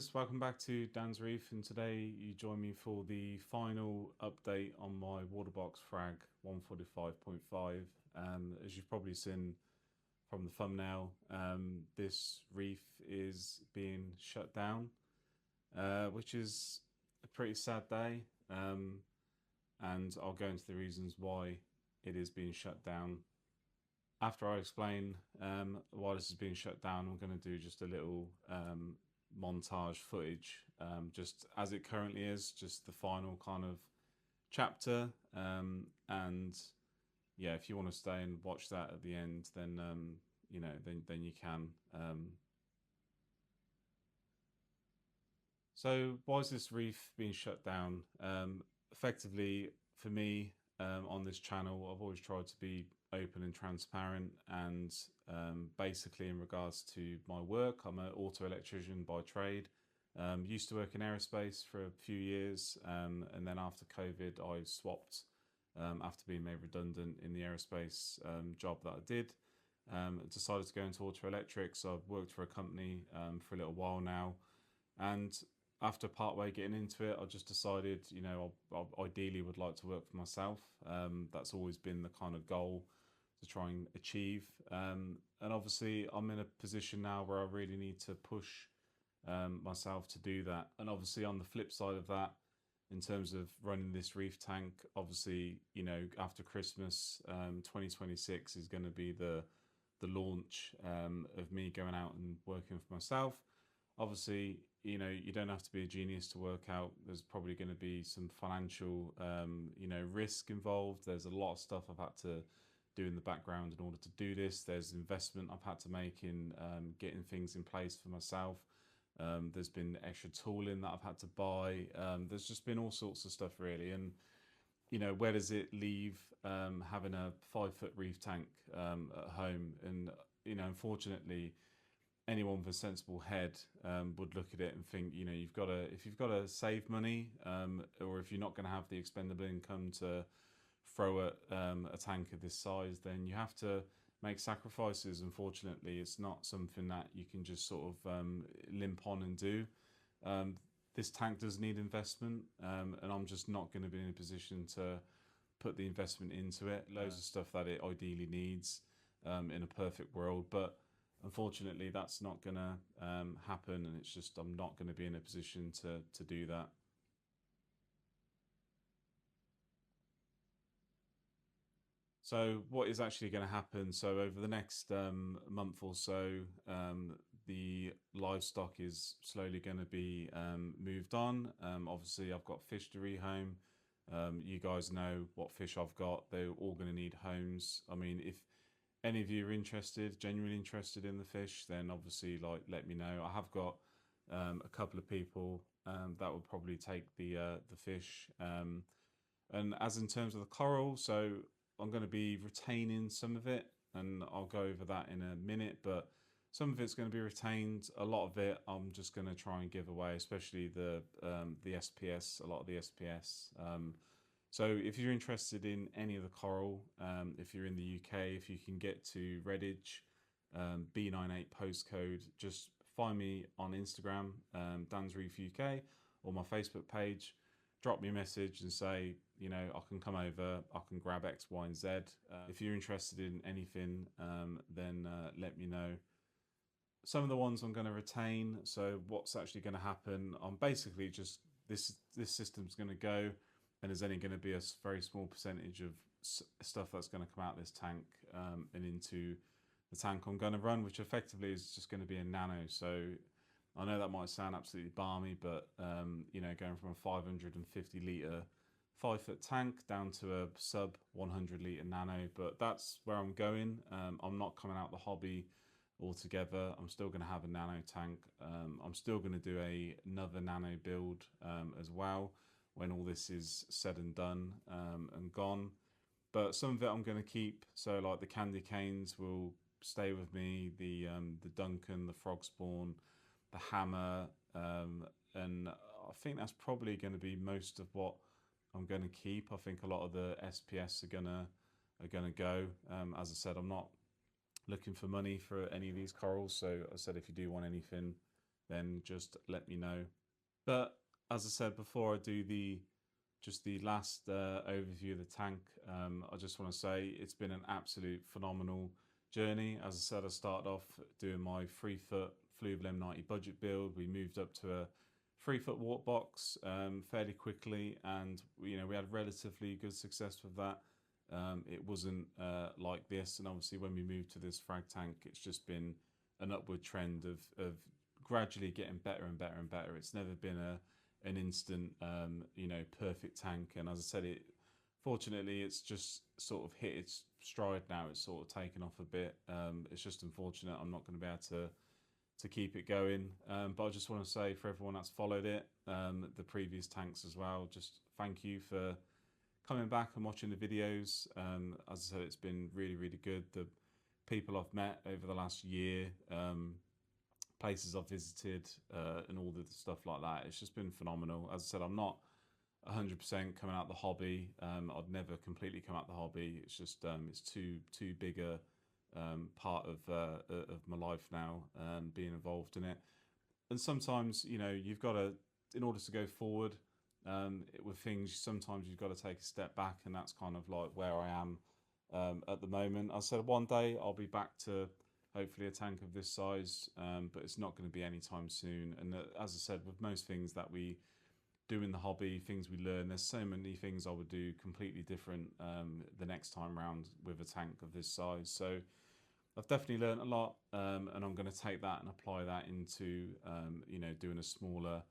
guys, welcome back to Dan's Reef, and today you join me for the final update on my Waterbox Frag 145.5. As you've probably seen from the thumbnail, this reef is being shut down, which is a pretty sad day, and I'll go into the reasons why it is being shut down. After I explain why this is being shut down, I'm going to do just a little montage footage, just as it currently is, just the final kind of chapter. And yeah, if you want to stay and watch that at the end, then then you can. So why is this reef being shut down? Effectively, for me, on this channel, I've always tried to be open and transparent, and basically in regards to my work, I'm an auto electrician by trade. Used to work in aerospace for a few years, and then after COVID I swapped, after being made redundant in the aerospace job that I did. Decided to go into auto electrics. I've worked for a company for a little while now, and after partway getting into it, I just decided, I ideally would like to work for myself. That's always been the kind of goal to try and achieve. And obviously I'm in a position now where I really need to push myself to do that. And obviously on the flip side of that, in terms of running this reef tank, obviously, after Christmas, 2026 is going to be the launch of me going out and working for myself. Obviously, you don't have to be a genius to work out there's probably going to be some financial, risk involved. There's a lot of stuff I've had to do in the background in order to do this. There's investment I've had to make in getting things in place for myself. There's been extra tooling that I've had to buy. There's just been all sorts of stuff really. And, where does it leave having a 5-foot reef tank at home? And, unfortunately, anyone with a sensible head would look at it and think, if you've got to save money, or if you're not going to have the expendable income to throw at a tank of this size, then you have to make sacrifices. Unfortunately, it's not something that you can just sort of limp on and do. This tank does need investment, and I'm just not going to be in a position to put the investment into it. Loads of stuff that it ideally needs in a perfect world, but unfortunately, that's not going to happen, and it's just I'm not going to be in a position to do that. So what is actually going to happen? So over the next month or so, the livestock is slowly going to be moved on. Obviously, I've got fish to rehome. You guys know what fish I've got. They're all going to need homes. I mean, if any of you are interested, genuinely interested in the fish, then obviously let me know. I have got a couple of people that will probably take the fish. And as in terms of the coral, so I'm going to be retaining some of it, and I'll go over that in a minute, but some of it's going to be retained. A lot of it I'm just going to try and give away, especially the SPS, a lot of the SPS. So if you're interested in any of the coral, if you're in the UK, if you can get to Redditch, B98 postcode, just find me on Instagram, Dan's Reef UK, or my Facebook page. Drop me a message and say, I can come over, I can grab X, Y, and Z. If you're interested in anything, then let me know. Some of the ones I'm going to retain. So what's actually going to happen? I'm basically just this system's going to go, and there's only going to be a very small percentage of stuff that's going to come out of this tank and into the tank I'm going to run, which effectively is just going to be a Nano. So I know that might sound absolutely balmy, but going from a 550 litre 5-foot tank down to a sub 100 litre Nano, but that's where I'm going. I'm not coming out the hobby altogether. I'm still going to have a Nano tank. I'm still going to do another Nano build as well when all this is said and done and gone. But some of it I'm going to keep. So like the candy canes will stay with me, the Duncan, the frog spawn, the hammer, and I think that's probably going to be most of what I'm going to keep. I think a lot of the SPS are gonna go. As I said, I'm not looking for money for any of these corals. So I said, if you do want anything, then just let me know. But as I said before, I do the last overview of the tank, I just want to say it's been an absolute phenomenal journey. As I said, I started off doing my 3-foot Fluval M90 budget build. We moved up to a 3-foot Waterbox fairly quickly, and we had relatively good success with that. It wasn't like this, and obviously when we moved to this frag tank, it's just been an upward trend of gradually getting better and better and better. It's never been an instant perfect tank, and as I said, fortunately it's just sort of hit its stride now. It's sort of taken off a bit. It's just unfortunate I'm not going to be able to keep it going, but I just want to say for everyone that's followed it, the previous tanks as well, just thank you for coming back and watching the videos. As I said, it's been really, really good. The people I've met over the last year, places I've visited, and all the stuff like that, it's just been phenomenal. As I said, I'm not 100% coming out the hobby. I'd never completely come out the hobby. It's just it's too big a part of my life now, being involved in it. And sometimes you've got to, in order to go forward with things, sometimes you've got to take a step back, and that's kind of like where I am at the moment. I said one day I'll be back to hopefully a tank of this size, but it's not going to be anytime soon. And as I said, with most things that we do in the hobby, things we learn, there's so many things I would do completely different the next time round with a tank of this size. So I've definitely learned a lot, and I'm going to take that and apply that into doing a smaller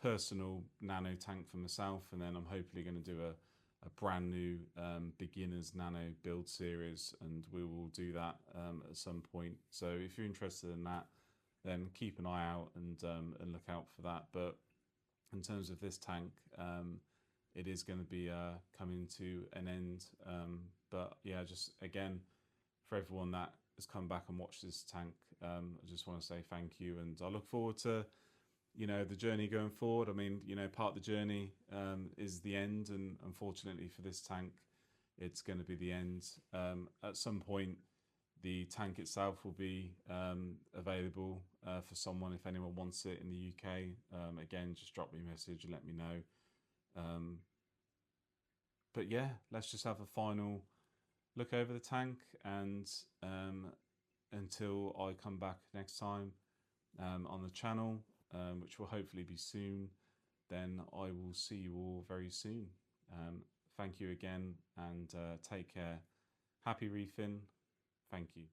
personal nano tank for myself, and then I'm hopefully going to do a brand new beginners nano build series, and we will do that at some point. So if you're interested in that, then keep an eye out and look out for that. But in terms of this tank, it is going to be coming to an end. But yeah, just again, for everyone that has come back and watched this tank, I just want to say thank you, and I look forward to the journey going forward. I mean, part of the journey is the end, and unfortunately for this tank, it's going to be the end. At some point, the tank itself will be available for someone if anyone wants it in the UK. Again, just drop me a message and let me know. But yeah, let's just have a final look over the tank, and until I come back next time on the channel, which will hopefully be soon, then I will see you all very soon. Thank you again, and take care. Happy reefing. Thank you.